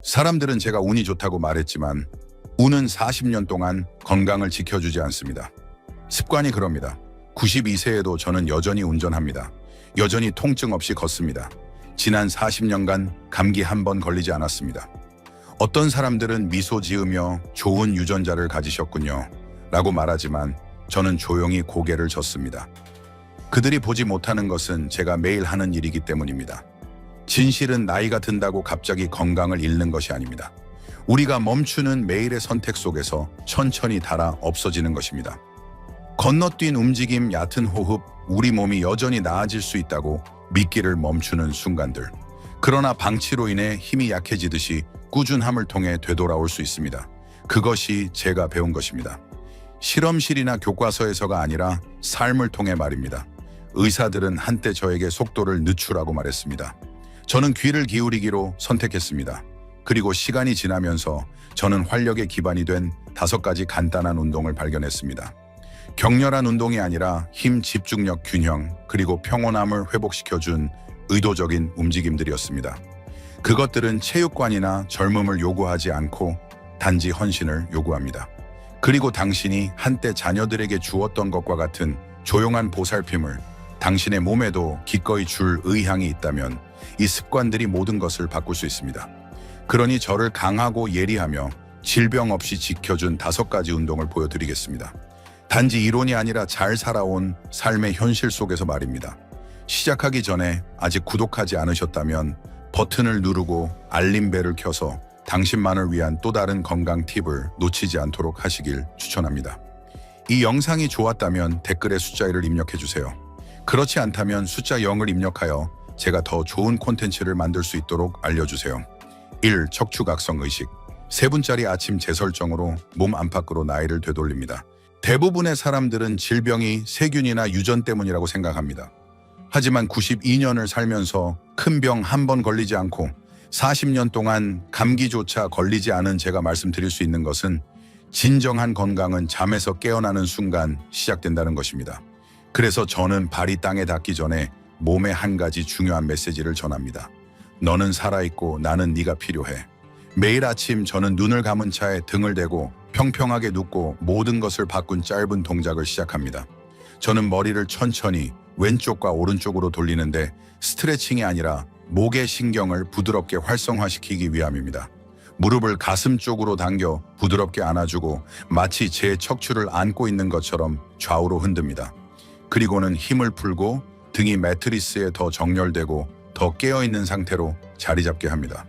사람들은 제가 운이 좋다고 말했지만 운은 40년 동안 건강을 지켜주지 않습니다. 습관이 그럽니다. 92세에도 저는 여전히 운전합니다. 여전히 통증 없이 걷습니다. 지난 40년간 감기 한 번 걸리지 않았습니다. 어떤 사람들은 미소 지으며 좋은 유전자를 가지셨군요 라고 말하지만 저는 조용히 고개를 젓습니다. 그들이 보지 못하는 것은 제가 매일 하는 일이기 때문입니다. 진실은 나이가 든다고 갑자기 건강을 잃는 것이 아닙니다. 우리가 멈추는 매일의 선택 속에서 천천히 닳아 없어지는 것입니다. 건너뛴 움직임, 얕은 호흡, 우리 몸이 여전히 나아질 수 있다고 믿기를 멈추는 순간들. 그러나 방치로 인해 힘이 약해지듯이 꾸준함을 통해 되돌아올 수 있습니다. 그것이 제가 배운 것입니다. 실험실이나 교과서에서가 아니라 삶을 통해 말입니다. 의사들은 한때 저에게 속도를 늦추라고 말했습니다. 저는 귀를 기울이기로 선택했습니다. 그리고 시간이 지나면서 저는 활력의 기반이 된 5가지 간단한 운동을 발견했습니다. 격렬한 운동이 아니라 힘, 집중력, 균형, 그리고 평온함을 회복시켜준 의도적인 움직임들이었습니다. 그것들은 체육관이나 젊음을 요구하지 않고 단지 헌신을 요구합니다. 그리고 당신이 한때 자녀들에게 주었던 것과 같은 조용한 보살핌을 당신의 몸에도 기꺼이 줄 의향이 있다면 이 습관들이 모든 것을 바꿀 수 있습니다. 그러니 저를 강하고 예리하며 질병 없이 지켜준 5가지 운동을 보여드리겠습니다. 단지 이론이 아니라 잘 살아온 삶의 현실 속에서 말입니다. 시작하기 전에 아직 구독하지 않으셨다면 버튼을 누르고 알림벨을 켜서 당신만을 위한 또 다른 건강 팁을 놓치지 않도록 하시길 추천합니다. 이 영상이 좋았다면 댓글에 숫자 1을 입력해주세요. 그렇지 않다면 숫자 0을 입력하여 제가 더 좋은 콘텐츠를 만들 수 있도록 알려주세요. 1. 척추각성 의식. 3분짜리 아침 재설정으로 몸 안팎으로 나이를 되돌립니다. 대부분의 사람들은 질병이 세균이나 유전 때문이라고 생각합니다. 하지만 92년을 살면서 큰 병 한 번 걸리지 않고 40년 동안 감기조차 걸리지 않은 제가 말씀드릴 수 있는 것은 진정한 건강은 잠에서 깨어나는 순간 시작된다는 것입니다. 그래서 저는 발이 땅에 닿기 전에 몸에 한 가지 중요한 메시지를 전합니다. 너는 살아있고 나는 네가 필요해. 매일 아침 저는 눈을 감은 차에 등을 대고 평평하게 눕고 모든 것을 바꾼 짧은 동작을 시작합니다. 저는 머리를 천천히 왼쪽과 오른쪽으로 돌리는데 스트레칭이 아니라 목의 신경을 부드럽게 활성화시키기 위함입니다. 무릎을 가슴 쪽으로 당겨 부드럽게 안아주고 마치 제 척추를 안고 있는 것처럼 좌우로 흔듭니다. 그리고는 힘을 풀고 등이 매트리스에 더 정렬되고 더 깨어있는 상태로 자리 잡게 합니다.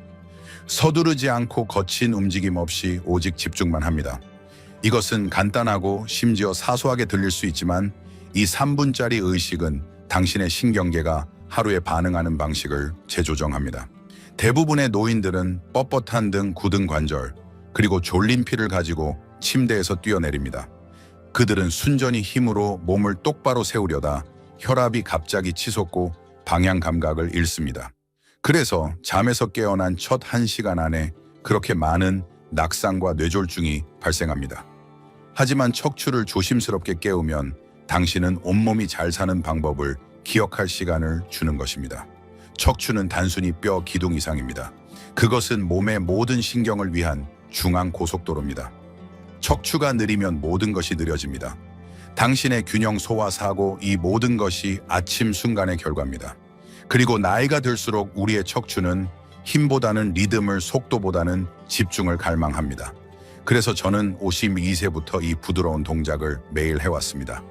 서두르지 않고 거친 움직임 없이 오직 집중만 합니다. 이것은 간단하고 심지어 사소하게 들릴 수 있지만 이 3분짜리 의식은 당신의 신경계가 하루에 반응하는 방식을 재조정합니다. 대부분의 노인들은 뻣뻣한 등 굳은 관절, 그리고 졸린 피를 가지고 침대에서 뛰어내립니다. 그들은 순전히 힘으로 몸을 똑바로 세우려다 혈압이 갑자기 치솟고 방향 감각을 잃습니다. 그래서 잠에서 깨어난 첫 1시간 안에 그렇게 많은 낙상과 뇌졸중이 발생합니다. 하지만 척추를 조심스럽게 깨우면 당신은 온몸이 잘 사는 방법을 기억할 시간을 주는 것입니다. 척추는 단순히 뼈 기둥 이상입니다. 그것은 몸의 모든 신경을 위한 중앙 고속도로입니다. 척추가 느리면 모든 것이 느려집니다. 당신의 균형 소화 사고, 이 모든 것이 아침 순간의 결과입니다. 그리고 나이가 들수록 우리의 척추는 힘보다는 리듬을, 속도보다는 집중을 갈망합니다. 그래서 저는 52세부터 이 부드러운 동작을 매일 해왔습니다.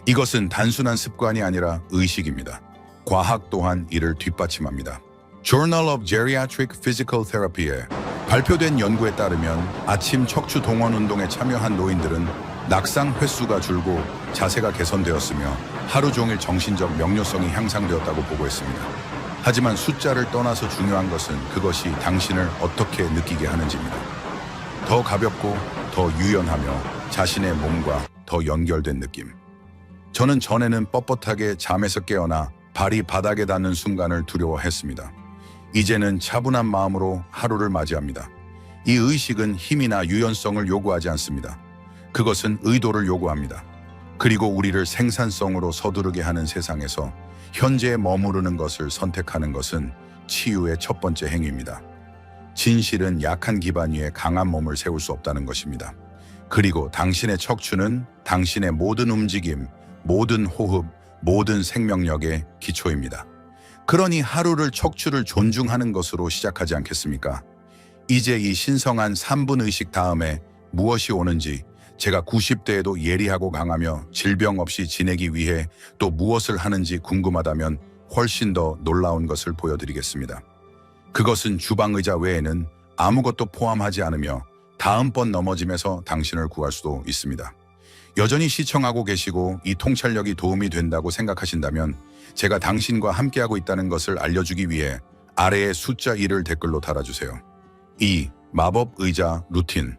이것은 단순한 습관이 아니라 의식입니다. 과학 또한 이를 뒷받침합니다. Journal of Geriatric Physical Therapy에 발표된 연구에 따르면 아침 척추 동원 운동에 참여한 노인들은 낙상 횟수가 줄고 자세가 개선되었으며 하루 종일 정신적 명료성이 향상되었다고 보고했습니다. 하지만 숫자를 떠나서 중요한 것은 그것이 당신을 어떻게 느끼게 하는지입니다. 더 가볍고 더 유연하며 자신의 몸과 더 연결된 느낌. 저는 전에는 뻣뻣하게 잠에서 깨어나 발이 바닥에 닿는 순간을 두려워했습니다. 이제는 차분한 마음으로 하루를 맞이합니다. 이 의식은 힘이나 유연성을 요구하지 않습니다. 그것은 의도를 요구합니다. 그리고 우리를 생산성으로 서두르게 하는 세상에서 현재에 머무르는 것을 선택하는 것은 치유의 첫 번째 행위입니다. 진실은 약한 기반 위에 강한 몸을 세울 수 없다는 것입니다. 그리고 당신의 척추는 당신의 모든 움직임, 모든 호흡, 모든 생명력의 기초입니다. 그러니 하루를 척추를 존중하는 것으로 시작하지 않겠습니까? 이제 이 신성한 3분 의식 다음에 무엇이 오는지, 제가 90대에도 예리하고 강하며 질병 없이 지내기 위해 또 무엇을 하는지 궁금하다면 훨씬 더 놀라운 것을 보여드리겠습니다. 그것은 주방의자 외에는 아무것도 포함하지 않으며 다음번 넘어짐에서 당신을 구할 수도 있습니다. 여전히 시청하고 계시고 이 통찰력이 도움이 된다고 생각하신다면 제가 당신과 함께하고 있다는 것을 알려주기 위해 아래에 숫자 1을 댓글로 달아주세요. 2. 마법 의자 루틴.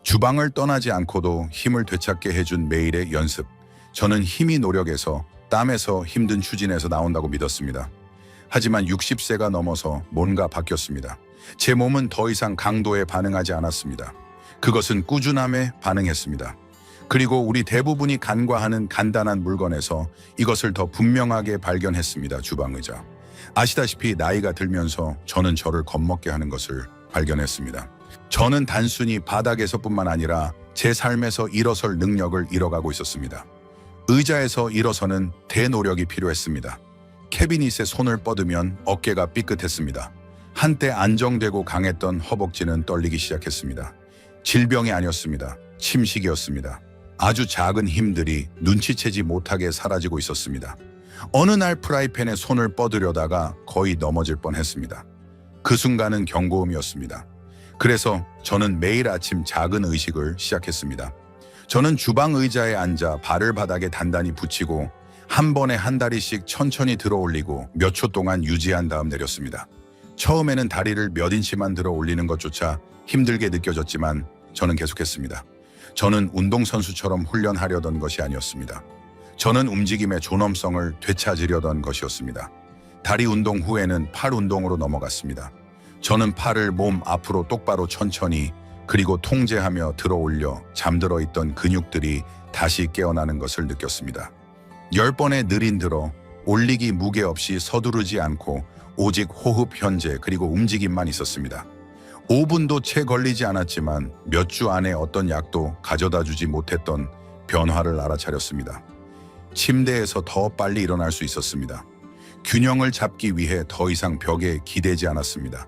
주방을 떠나지 않고도 힘을 되찾게 해준 매일의 연습. 저는 힘이 노력에서, 땀에서, 힘든 추진에서 나온다고 믿었습니다. 하지만 60세가 넘어서 뭔가 바뀌었습니다. 제 몸은 더 이상 강도에 반응하지 않았습니다. 그것은 꾸준함에 반응했습니다. 그리고 우리 대부분이 간과하는 간단한 물건에서 이것을 더 분명하게 발견했습니다. 주방의자. 아시다시피 나이가 들면서 저는 저를 겁먹게 하는 것을 발견했습니다. 저는 단순히 바닥에서뿐만 아니라 제 삶에서 일어설 능력을 잃어가고 있었습니다. 의자에서 일어서는 대노력이 필요했습니다. 캐비닛에 손을 뻗으면 어깨가 삐끗했습니다. 한때 안정되고 강했던 허벅지는 떨리기 시작했습니다. 질병이 아니었습니다. 침식이었습니다. 아주 작은 힘들이 눈치채지 못하게 사라지고 있었습니다. 어느 날 프라이팬에 손을 뻗으려다가 거의 넘어질 뻔했습니다. 그 순간은 경고음이었습니다. 그래서 저는 매일 아침 작은 의식을 시작했습니다. 저는 주방 의자에 앉아 발을 바닥에 단단히 붙이고 한 번에 한 다리씩 천천히 들어 올리고 몇 초 동안 유지한 다음 내렸습니다. 처음에는 다리를 몇 인치만 들어 올리는 것조차 힘들게 느껴졌지만 저는 계속했습니다. 저는 운동선수처럼 훈련하려던 것이 아니었습니다. 저는 움직임의 존엄성을 되찾으려던 것이었습니다. 다리 운동 후에는 팔 운동으로 넘어갔습니다. 저는 팔을 몸 앞으로 똑바로 천천히 그리고 통제하며 들어 올려 잠들어 있던 근육들이 다시 깨어나는 것을 느꼈습니다. 10번의 느린 들어 올리기 무게 없이 서두르지 않고 오직 호흡 현재 그리고 움직임만 있었습니다. 5분도 채 걸리지 않았지만 몇 주 안에 어떤 약도 가져다 주지 못했던 변화를 알아차렸습니다. 침대에서 더 빨리 일어날 수 있었습니다. 균형을 잡기 위해 더 이상 벽에 기대지 않았습니다.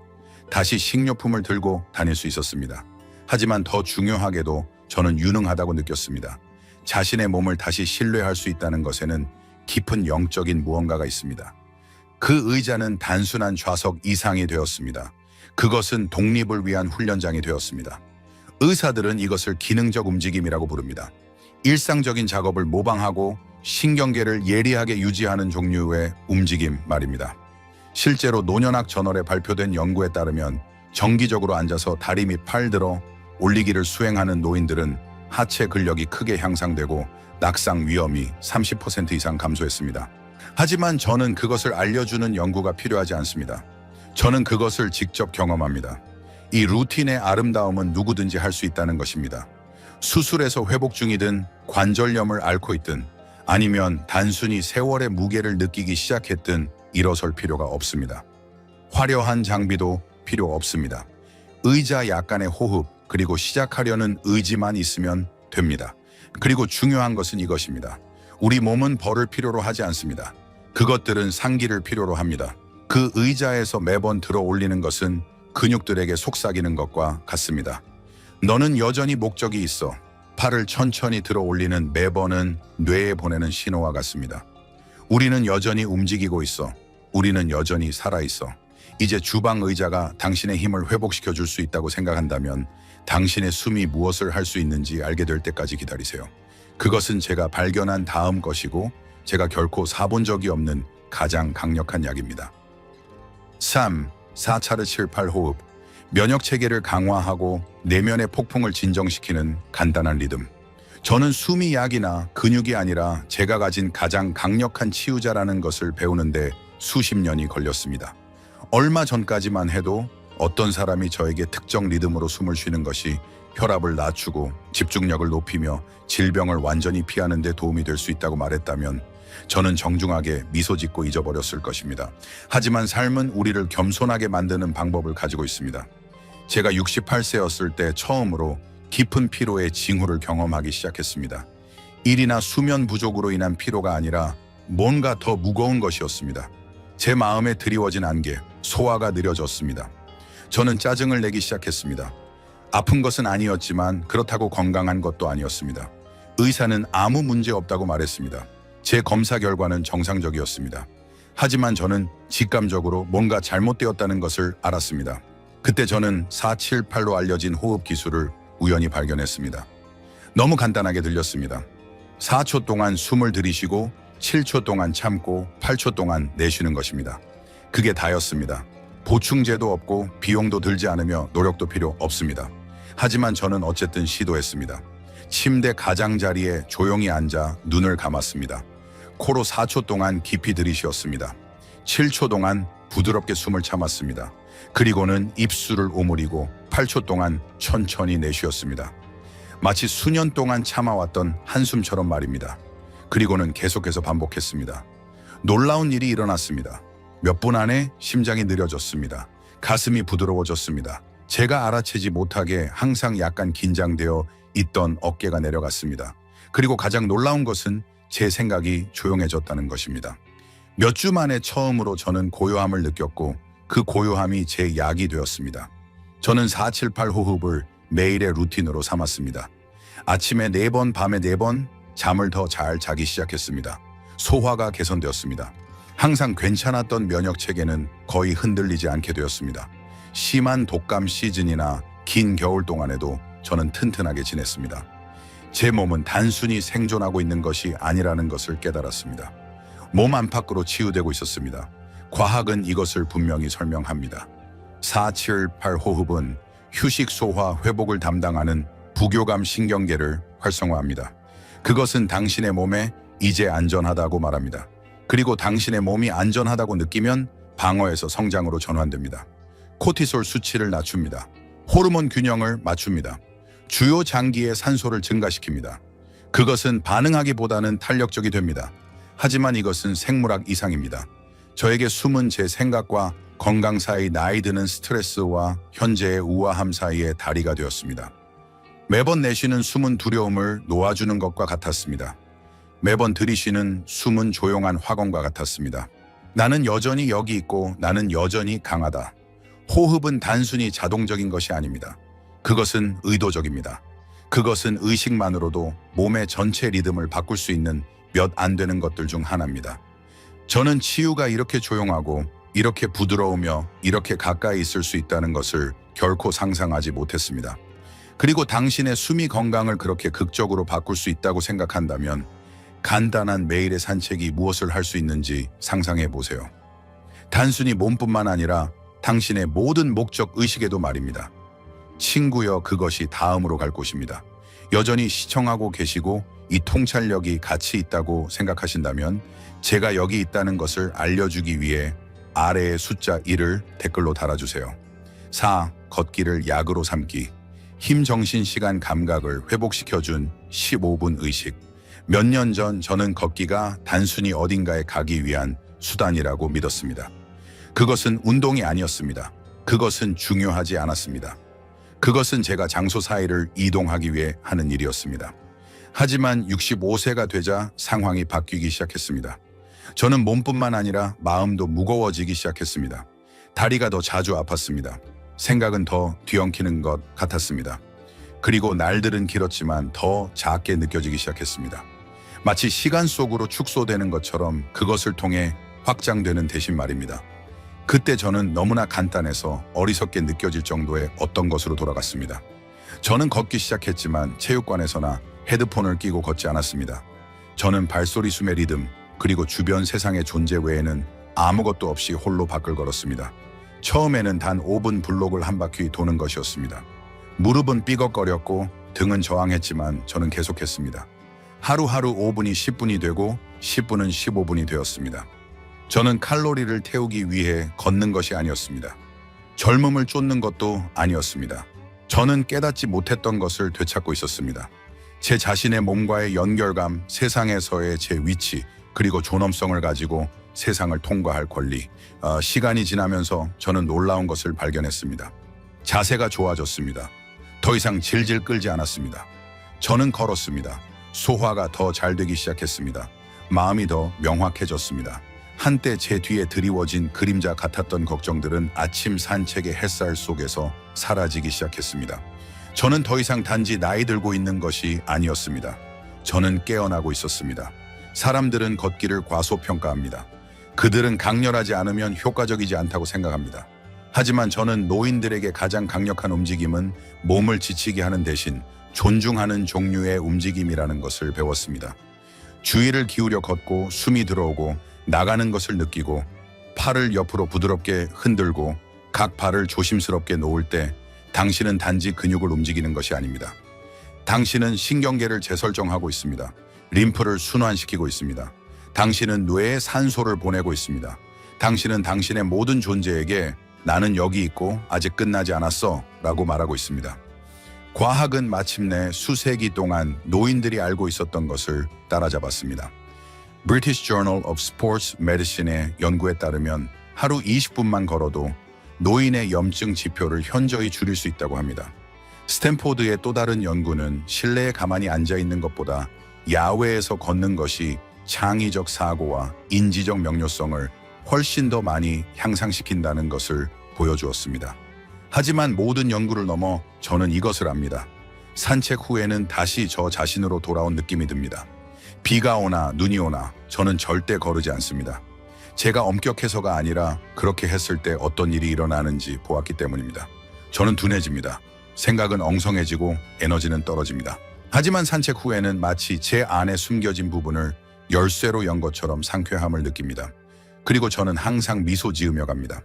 다시 식료품을 들고 다닐 수 있었습니다. 하지만 더 중요하게도 저는 유능하다고 느꼈습니다. 자신의 몸을 다시 신뢰할 수 있다는 것에는 깊은 영적인 무언가가 있습니다. 그 의자는 단순한 좌석 이상이 되었습니다. 그것은 독립을 위한 훈련장이 되었습니다. 의사들은 이것을 기능적 움직임이라고 부릅니다. 일상적인 작업을 모방하고 신경계를 예리하게 유지하는 종류의 움직임 말입니다. 실제로 노년학 저널에 발표된 연구에 따르면 정기적으로 앉아서 다리 및 팔 들어 올리기를 수행하는 노인들은 하체 근력이 크게 향상되고 낙상 위험이 30% 이상 감소했습니다. 하지만 저는 그것을 알려주는 연구가 필요하지 않습니다. 저는 그것을 직접 경험합니다. 이 루틴의 아름다움은 누구든지 할 수 있다는 것입니다. 수술에서 회복 중이든 관절염을 앓고 있든 아니면 단순히 세월의 무게를 느끼기 시작했든 일어설 필요가 없습니다. 화려한 장비도 필요 없습니다. 의자 약간의 호흡 그리고 시작하려는 의지만 있으면 됩니다. 그리고 중요한 것은 이것입니다. 우리 몸은 벌을 필요로 하지 않습니다. 그것들은 상기를 필요로 합니다. 그 의자에서 매번 들어 올리는 것은 근육들에게 속삭이는 것과 같습니다. 너는 여전히 목적이 있어. 팔을 천천히 들어 올리는 매번은 뇌에 보내는 신호와 같습니다. 우리는 여전히 움직이고 있어. 우리는 여전히 살아있어. 이제 주방 의자가 당신의 힘을 회복시켜 줄 수 있다고 생각한다면 당신의 숨이 무엇을 할 수 있는지 알게 될 때까지 기다리세요. 그것은 제가 발견한 다음 것이고 제가 결코 사본 적이 없는 가장 강력한 약입니다. 3. 4차르78 호흡. 면역 체계를 강화하고 내면의 폭풍을 진정시키는 간단한 리듬. 저는 숨이 약이나 근육이 아니라 제가 가진 가장 강력한 치유자라는 것을 배우는데 수십 년이 걸렸습니다. 얼마 전까지만 해도 어떤 사람이 저에게 특정 리듬으로 숨을 쉬는 것이 혈압을 낮추고 집중력을 높이며 질병을 완전히 피하는 데 도움이 될 수 있다고 말했다면 저는 정중하게 미소 짓고 잊어버렸을 것입니다. 하지만 삶은 우리를 겸손하게 만드는 방법을 가지고 있습니다. 제가 68세였을 때 처음으로 깊은 피로의 징후를 경험하기 시작했습니다. 일이나 수면 부족으로 인한 피로가 아니라 뭔가 더 무거운 것이었습니다. 제 마음에 드리워진 안개, 소화가 느려졌습니다. 저는 짜증을 내기 시작했습니다. 아픈 것은 아니었지만 그렇다고 건강한 것도 아니었습니다. 의사는 아무 문제 없다고 말했습니다. 제 검사 결과는 정상적이었습니다. 하지만 저는 직감적으로 뭔가 잘못되었다는 것을 알았습니다. 그때 저는 478로 알려진 호흡 기술을 우연히 발견했습니다. 너무 간단하게 들렸습니다. 4초 동안 숨을 들이쉬고 7초 동안 참고 8초 동안 내쉬는 것입니다. 그게 다였습니다. 보충제도 없고 비용도 들지 않으며 노력도 필요 없습니다. 하지만 저는 어쨌든 시도했습니다. 침대 가장자리에 조용히 앉아 눈을 감았습니다. 코로 4초 동안 깊이 들이쉬었습니다. 7초 동안 부드럽게 숨을 참았습니다. 그리고는 입술을 오므리고 8초 동안 천천히 내쉬었습니다. 마치 수년 동안 참아왔던 한숨처럼 말입니다. 그리고는 계속해서 반복했습니다. 놀라운 일이 일어났습니다. 몇 분 안에 심장이 느려졌습니다. 가슴이 부드러워졌습니다. 제가 알아채지 못하게 항상 약간 긴장되어 있던 어깨가 내려갔습니다. 그리고 가장 놀라운 것은 제 생각이 조용해졌다는 것입니다. 몇 주 만에 처음으로 저는 고요함을 느꼈고 그 고요함이 제 약이 되었습니다. 저는 478 호흡을 매일의 루틴으로 삼았습니다. 아침에 4번, 밤에 4번 잠을 더 잘 자기 시작했습니다. 소화가 개선되었습니다. 항상 괜찮았던 면역 체계는 거의 흔들리지 않게 되었습니다. 심한 독감 시즌이나 긴 겨울 동안에도 저는 튼튼하게 지냈습니다. 제 몸은 단순히 생존하고 있는 것이 아니라는 것을 깨달았습니다. 몸 안팎으로 치유되고 있었습니다. 과학은 이것을 분명히 설명합니다. 478 호흡은 휴식, 소화, 회복을 담당하는 부교감 신경계를 활성화합니다. 그것은 당신의 몸에 이제 안전하다고 말합니다. 그리고 당신의 몸이 안전하다고 느끼면 방어에서 성장으로 전환됩니다. 코티솔 수치를 낮춥니다. 호르몬 균형을 맞춥니다. 주요 장기의 산소를 증가시킵니다. 그것은 반응하기보다는 탄력적이 됩니다. 하지만 이것은 생물학 이상입니다. 저에게 숨은 제 생각과 건강 사이, 나이 드는 스트레스와 현재의 우아함 사이의 다리가 되었습니다. 매번 내쉬는 숨은 두려움을 놓아주는 것과 같았습니다. 매번 들이쉬는 숨은 조용한 화건과 같았습니다. 나는 여전히 여기 있고 나는 여전히 강하다. 호흡은 단순히 자동적인 것이 아닙니다. 그것은 의도적입니다. 그것은 의식만으로도 몸의 전체 리듬을 바꿀 수 있는 몇 안 되는 것들 중 하나입니다. 저는 치유가 이렇게 조용하고 이렇게 부드러우며 이렇게 가까이 있을 수 있다는 것을 결코 상상하지 못했습니다. 그리고 당신의 숨이 건강을 그렇게 극적으로 바꿀 수 있다고 생각한다면 간단한 매일의 산책이 무엇을 할 수 있는지 상상해 보세요. 단순히 몸뿐만 아니라 당신의 모든 목적 의식에도 말입니다. 친구여, 그것이 다음으로 갈 곳입니다. 여전히 시청하고 계시고 이 통찰력이 가치 있다고 생각하신다면 제가 여기 있다는 것을 알려주기 위해 아래의 숫자 1을 댓글로 달아주세요. 4. 걷기를 약으로 삼기. 힘, 정신, 시간, 감각을 회복시켜준 15분 의식. 몇 년 전 저는 걷기가 단순히 어딘가에 가기 위한 수단이라고 믿었습니다. 그것은 운동이 아니었습니다. 그것은 중요하지 않았습니다. 그것은 제가 장소 사이를 이동하기 위해 하는 일이었습니다. 하지만 65세가 되자 상황이 바뀌기 시작했습니다. 저는 몸뿐만 아니라 마음도 무거워지기 시작했습니다. 다리가 더 자주 아팠습니다. 생각은 더 뒤엉키는 것 같았습니다. 그리고 날들은 길었지만 더 작게 느껴지기 시작했습니다. 마치 시간 속으로 축소되는 것처럼 그것을 통해 확장되는 대신 말입니다. 그때 저는 너무나 간단해서 어리석게 느껴질 정도의 어떤 것으로 돌아갔습니다. 저는 걷기 시작했지만 체육관에서나 헤드폰을 끼고 걷지 않았습니다. 저는 발소리, 숨의 리듬, 그리고 주변 세상의 존재 외에는 아무것도 없이 홀로 밖을 걸었습니다. 처음에는 단 5분 블록을 한 바퀴 도는 것이었습니다. 무릎은 삐걱거렸고 등은 저항했지만 저는 계속했습니다. 하루하루 5분이 10분이 되고 10분은 15분이 되었습니다. 저는 칼로리를 태우기 위해 걷는 것이 아니었습니다. 젊음을 쫓는 것도 아니었습니다. 저는 깨닫지 못했던 것을 되찾고 있었습니다. 제 자신의 몸과의 연결감, 세상에서의 제 위치, 그리고 존엄성을 가지고 세상을 통과할 권리. 시간이 지나면서 저는 놀라운 것을 발견했습니다. 자세가 좋아졌습니다. 더 이상 질질 끌지 않았습니다. 저는 걸었습니다. 소화가 더 잘 되기 시작했습니다. 마음이 더 명확해졌습니다. 한때 제 뒤에 드리워진 그림자 같았던 걱정들은 아침 산책의 햇살 속에서 사라지기 시작했습니다. 저는 더 이상 단지 나이 들고 있는 것이 아니었습니다. 저는 깨어나고 있었습니다. 사람들은 걷기를 과소평가합니다. 그들은 강렬하지 않으면 효과적이지 않다고 생각합니다. 하지만 저는 노인들에게 가장 강력한 움직임은 몸을 지치게 하는 대신 존중하는 종류의 움직임이라는 것을 배웠습니다. 주의를 기울여 걷고 숨이 들어오고 나가는 것을 느끼고 팔을 옆으로 부드럽게 흔들고 각 발을 조심스럽게 놓을 때 당신은 단지 근육을 움직이는 것이 아닙니다. 당신은 신경계를 재설정하고 있습니다. 림프를 순환시키고 있습니다. 당신은 뇌에 산소를 보내고 있습니다. 당신은 당신의 모든 존재에게 나는 여기 있고 아직 끝나지 않았어 라고 말하고 있습니다. 과학은 마침내 수세기 동안 노인들이 알고 있었던 것을 따라잡았습니다. British Journal of Sports Medicine의 연구에 따르면 하루 20분만 걸어도 노인의 염증 지표를 현저히 줄일 수 있다고 합니다. 스탠포드의 또 다른 연구는 실내에 가만히 앉아 있는 것보다 야외에서 걷는 것이 창의적 사고와 인지적 명료성을 훨씬 더 많이 향상시킨다는 것을 보여주었습니다. 하지만 모든 연구를 넘어 저는 이것을 압니다. 산책 후에는 다시 저 자신으로 돌아온 느낌이 듭니다. 비가 오나 눈이 오나 저는 절대 거르지 않습니다. 제가 엄격해서가 아니라 그렇게 했을 때 어떤 일이 일어나는지 보았기 때문입니다. 저는 둔해집니다. 생각은 엉성해지고 에너지는 떨어집니다. 하지만 산책 후에는 마치 제 안에 숨겨진 부분을 열쇠로 연 것처럼 상쾌함을 느낍니다. 그리고 저는 항상 미소 지으며 갑니다.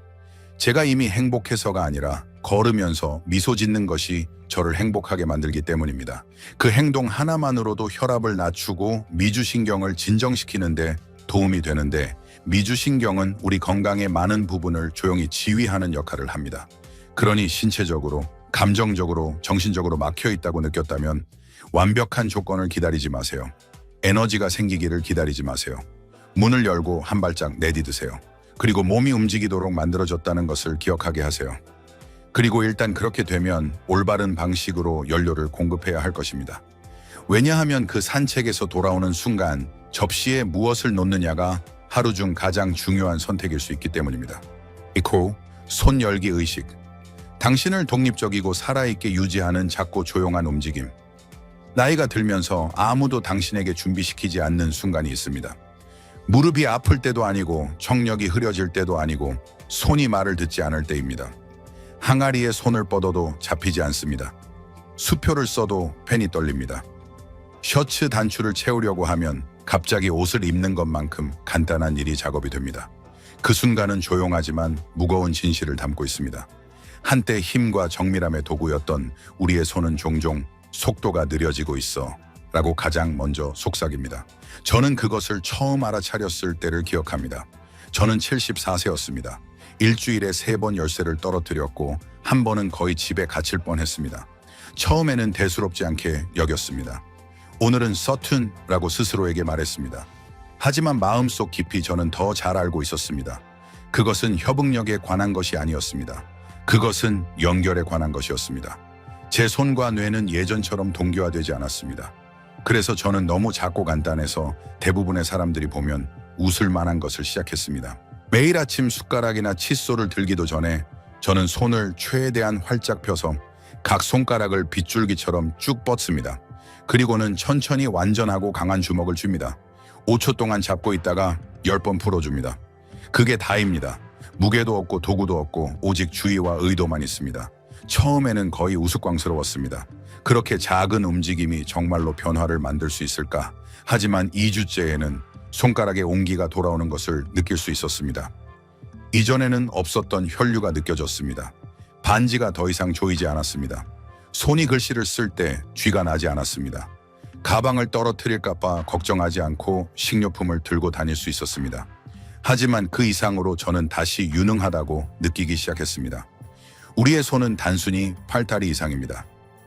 제가 이미 행복해서가 아니라 걸으면서 미소 짓는 것이 저를 행복하게 만들기 때문입니다. 그 행동 하나만으로도 혈압을 낮추고 미주신경을 진정시키는데 도움이 되는데 미주신경은 우리 건강의 많은 부분을 조용히 지휘하는 역할을 합니다. 그러니 신체적으로, 감정적으로, 정신적으로 막혀 있다고 느꼈다면 완벽한 조건을 기다리지 마세요. 에너지가 생기기를 기다리지 마세요. 문을 열고 한 발짝 내디드세요. 그리고 몸이 움직이도록 만들어졌다는 것을 기억하게 하세요. 그리고 일단 그렇게 되면 올바른 방식으로 연료를 공급해야 할 것입니다. 왜냐하면 그 산책에서 돌아오는 순간 접시에 무엇을 놓느냐가 하루 중 가장 중요한 선택일 수 있기 때문입니다. 이코 손 열기 의식. 당신을 독립적이고 살아있게 유지하는 작고 조용한 움직임. 나이가 들면서 아무도 당신에게 준비시키지 않는 순간이 있습니다. 무릎이 아플 때도 아니고 청력이 흐려질 때도 아니고 손이 말을 듣지 않을 때입니다. 항아리에 손을 뻗어도 잡히지 않습니다. 수표를 써도 펜이 떨립니다. 셔츠 단추를 채우려고 하면 갑자기 옷을 입는 것만큼 간단한 일이 작업이 됩니다. 그 순간은 조용하지만 무거운 진실을 담고 있습니다. 한때 힘과 정밀함의 도구였던 우리의 손은 종종 속도가 느려지고 있어 라고 가장 먼저 속삭입니다. 저는 그것을 처음 알아차렸을 때를 기억합니다. 저는 74세였습니다. 일주일에 3번 열쇠를 떨어뜨렸고 한 번은 거의 집에 갇힐 뻔했습니다. 처음에는 대수롭지 않게 여겼습니다. 오늘은 서툰라고 스스로에게 말했습니다. 하지만 마음속 깊이 저는 더 잘 알고 있었습니다. 그것은 협응력에 관한 것이 아니었습니다. 그것은 연결에 관한 것이었습니다. 제 손과 뇌는 예전처럼 동기화되지 않았습니다. 그래서 저는 너무 작고 간단해서 대부분의 사람들이 보면 웃을 만한 것을 시작했습니다. 매일 아침 숟가락이나 칫솔을 들기도 전에 저는 손을 최대한 활짝 펴서 각 손가락을 빗줄기처럼 쭉 뻗습니다. 그리고는 천천히 완전하고 강한 주먹을 줍니다. 5초 동안 잡고 있다가 10번 풀어줍니다. 그게 다입니다. 무게도 없고 도구도 없고 오직 주의와 의도만 있습니다. 처음에는 거의 우스꽝스러웠습니다. 그렇게 작은 움직임이 정말로 변화를 만들 수 있을까? 하지만 2주째에는 손가락에 온기가 돌아오는 것을 느낄 수 있었습니다. 이전에는 없었던 혈류가 느껴졌습니다. 반지가 더 이상 조이지 않았습니다. 손이 글씨를 쓸 때 쥐가 나지 않았습니다. 가방을 떨어뜨릴까 봐 걱정하지 않고 식료품을 들고 다닐 수 있었습니다. 하지만 그 이상으로 저는 다시 유능하다고 느끼기 시작했습니다. 우리의 손은 단순히 팔다리 이상입니다.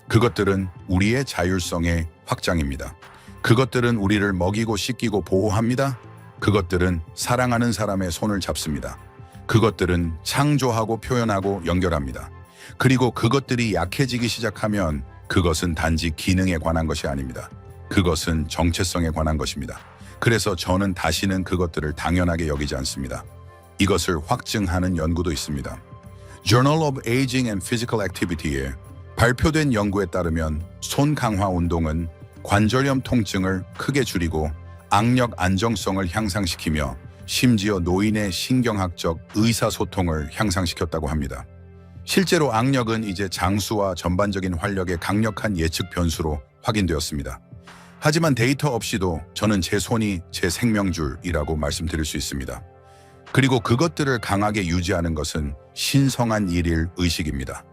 그것들은 우리의 자율성의 확장입니다. 그것들은 우리를 먹이고 씻기고 보호합니다. 그것들은 사랑하는 사람의 손을 잡습니다. 그것들은 창조하고 표현하고 연결합니다. 그리고 그것들이 약해지기 시작하면 그것은 단지 기능에 관한 것이 아닙니다. 그것은 정체성에 관한 것입니다. 그래서 저는 다시는 그것들을 당연하게 여기지 않습니다. 이것을 확증하는 연구도 있습니다. Journal of Aging and Physical Activity에 발표된 연구에 따르면 손 강화 운동은 관절염 통증을 크게 줄이고 악력 안정성을 향상시키며 심지어 노인의 신경학적 의사소통을 향상시켰다고 합니다. 실제로 악력은 이제 장수와 전반적인 활력의 강력한 예측 변수로 확인되었습니다. 하지만 데이터 없이도 저는 제 손이 제 생명줄이라고 말씀드릴 수 있습니다. 그리고 그것들을 강하게 유지하는 것은 신성한 일일 의식입니다.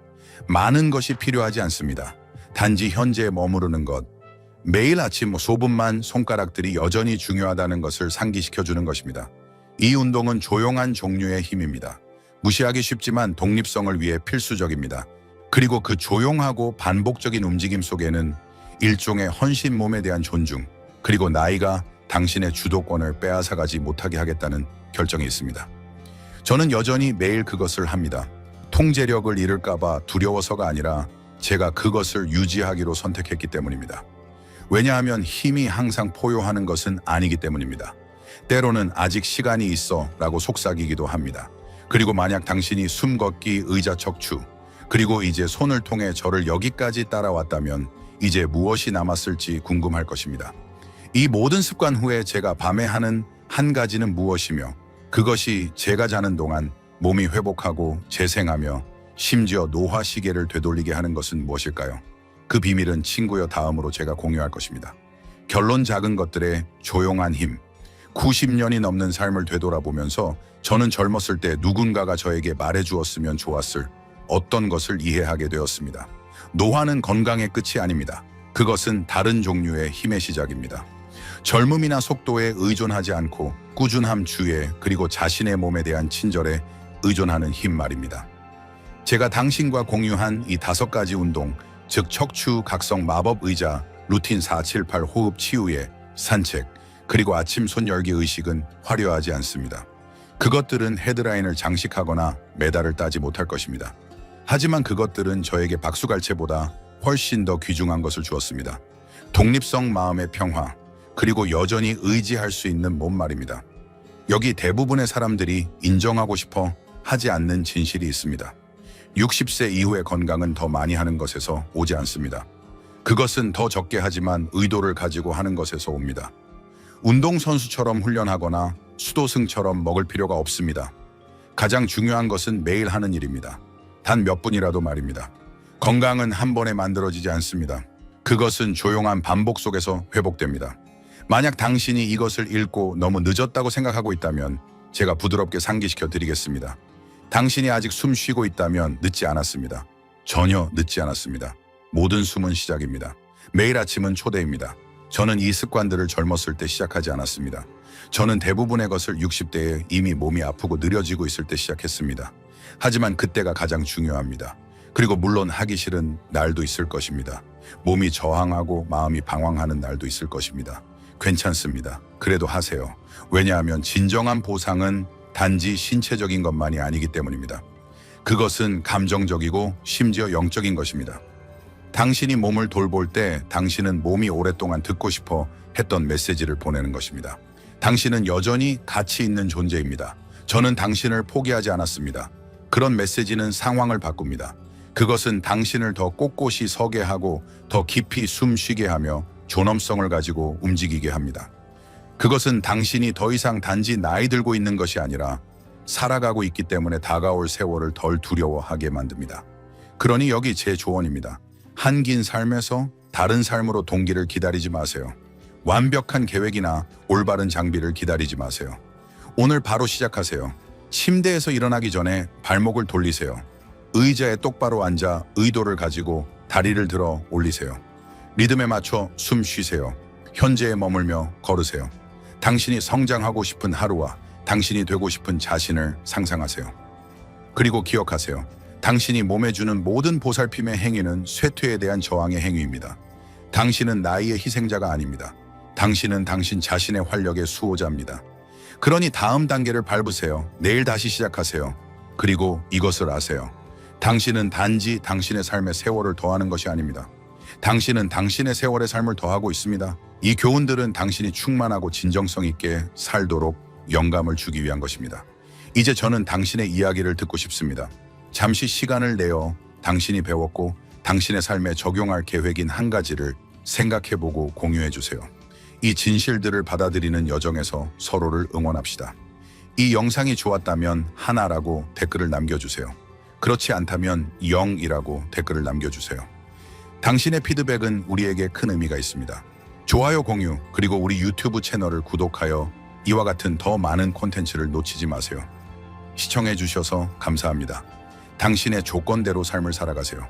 많은 것이 필요하지 않습니다. 단지 현재에 머무르는 것, 매일 아침 소분만 손가락들이 여전히 중요하다는 것을 상기시켜주는 것입니다. 이 운동은 조용한 종류의 힘입니다. 무시하기 쉽지만 독립성을 위해 필수적입니다. 그리고 그 조용하고 반복적인 움직임 속에는 일종의 헌신 몸에 대한 존중, 그리고 나이가 당신의 주도권을 빼앗아가지 못하게 하겠다는 결정이 있습니다. 저는 여전히 매일 그것을 합니다. 통제력을 잃을까봐 두려워서가 아니라 제가 그것을 유지하기로 선택했기 때문입니다. 왜냐하면 힘이 항상 포효하는 것은 아니기 때문입니다. 때로는 아직 시간이 있어 라고 속삭이기도 합니다. 그리고 만약 당신이 숨걷기, 의자 척추, 그리고 이제 손을 통해 저를 여기까지 따라왔다면 이제 무엇이 남았을지 궁금할 것입니다. 이 모든 습관 후에 제가 밤에 하는 한 가지는 무엇이며 그것이 제가 자는 동안 몸이 회복하고 재생하며 심지어 노화 시계를 되돌리게 하는 것은 무엇일까요? 그 비밀은 친구여 다음으로 제가 공유할 것입니다. 결론 작은 것들의 조용한 힘. 90년이 넘는 삶을 되돌아보면서 저는 젊었을 때 누군가가 저에게 말해주었으면 좋았을 어떤 것을 이해하게 되었습니다. 노화는 건강의 끝이 아닙니다. 그것은 다른 종류의 힘의 시작입니다. 젊음이나 속도에 의존하지 않고 꾸준함 주에 그리고 자신의 몸에 대한 친절에 의존하는 힘 말입니다. 제가 당신과 공유한 이 5가지 운동, 즉 척추 각성 마법 의자, 루틴 478 호흡 치유의 산책, 그리고 아침 손 열기 의식은 화려하지 않습니다. 그것들은 헤드라인을 장식하거나 메달을 따지 못할 것입니다. 하지만 그것들은 저에게 박수갈채보다 훨씬 더 귀중한 것을 주었습니다. 독립성 마음의 평화, 그리고 여전히 의지할 수 있는 몸 말입니다. 여기 대부분의 사람들이 인정하고 싶어 하지 않는 진실이 있습니다. 60세 이후의 건강은 더 많이 하는 것에서 오지 않습니다. 그것은 더 적게 하지만 의도를 가지고 하는 것에서 옵니다. 운동선수처럼 훈련하거나 수도승처럼 먹을 필요가 없습니다. 가장 중요한 것은 매일 하는 일입니다. 단 몇 분이라도 말입니다. 건강은 한 번에 만들어지지 않습니다. 그것은 조용한 반복 속에서 회복됩니다. 만약 당신이 이것을 읽고 너무 늦었다고 생각하고 있다면 제가 부드럽게 상기시켜 드리겠습니다. 당신이 아직 숨 쉬고 있다면 늦지 않았습니다. 전혀 늦지 않았습니다. 모든 숨은 시작입니다. 매일 아침은 초대입니다. 저는 이 습관들을 젊었을 때 시작하지 않았습니다. 저는 대부분의 것을 60대에 이미 몸이 아프고 느려지고 있을 때 시작했습니다. 하지만 그때가 가장 중요합니다. 그리고 물론 하기 싫은 날도 있을 것입니다. 몸이 저항하고 마음이 방황하는 날도 있을 것입니다. 괜찮습니다. 그래도 하세요. 왜냐하면 진정한 보상은 단지 신체적인 것만이 아니기 때문입니다. 그것은 감정적이고 심지어 영적인 것입니다. 당신이 몸을 돌볼 때 당신은 몸이 오랫동안 듣고 싶어 했던 메시지를 보내는 것입니다. 당신은 여전히 가치 있는 존재입니다. 저는 당신을 포기하지 않았습니다. 그런 메시지는 상황을 바꿉니다. 그것은 당신을 더 꼿꼿이 서게 하고 더 깊이 숨 쉬게 하며 존엄성을 가지고 움직이게 합니다. 그것은 당신이 더 이상 단지 나이 들고 있는 것이 아니라 살아가고 있기 때문에 다가올 세월을 덜 두려워하게 만듭니다. 그러니 여기 제 조언입니다. 한긴 삶에서 다른 삶으로 동기를 기다리지 마세요. 완벽한 계획이나 올바른 장비를 기다리지 마세요. 오늘 바로 시작하세요. 침대에서 일어나기 전에 발목을 돌리세요. 의자에 똑바로 앉아 의도를 가지고 다리를 들어 올리세요. 리듬에 맞춰 숨 쉬세요. 현재에 머물며 걸으세요. 당신이 성장하고 싶은 하루와 당신이 되고 싶은 자신을 상상하세요. 그리고 기억하세요. 당신이 몸에 주는 모든 보살핌의 행위는 쇠퇴에 대한 저항의 행위입니다. 당신은 나이의 희생자가 아닙니다. 당신은 당신 자신의 활력의 수호자입니다. 그러니 다음 단계를 밟으세요. 내일 다시 시작하세요. 그리고 이것을 아세요. 당신은 단지 당신의 삶의 세월을 더하는 것이 아닙니다. 당신은 당신의 세월의 삶을 더하고 있습니다. 이 교훈들은 당신이 충만하고 진정성 있게 살도록 영감을 주기 위한 것입니다. 이제 저는 당신의 이야기를 듣고 싶습니다. 잠시 시간을 내어 당신이 배웠고 당신의 삶에 적용할 계획인 한 가지를 생각해보고 공유해주세요. 이 진실들을 받아들이는 여정에서 서로를 응원합시다. 이 영상이 좋았다면 하나라고 댓글을 남겨주세요. 그렇지 않다면 0이라고 댓글을 남겨주세요. 당신의 피드백은 우리에게 큰 의미가 있습니다. 좋아요, 공유, 그리고 우리 유튜브 채널을 구독하여 이와 같은 더 많은 콘텐츠를 놓치지 마세요. 시청해 주셔서 감사합니다. 당신의 조건대로 삶을 살아가세요.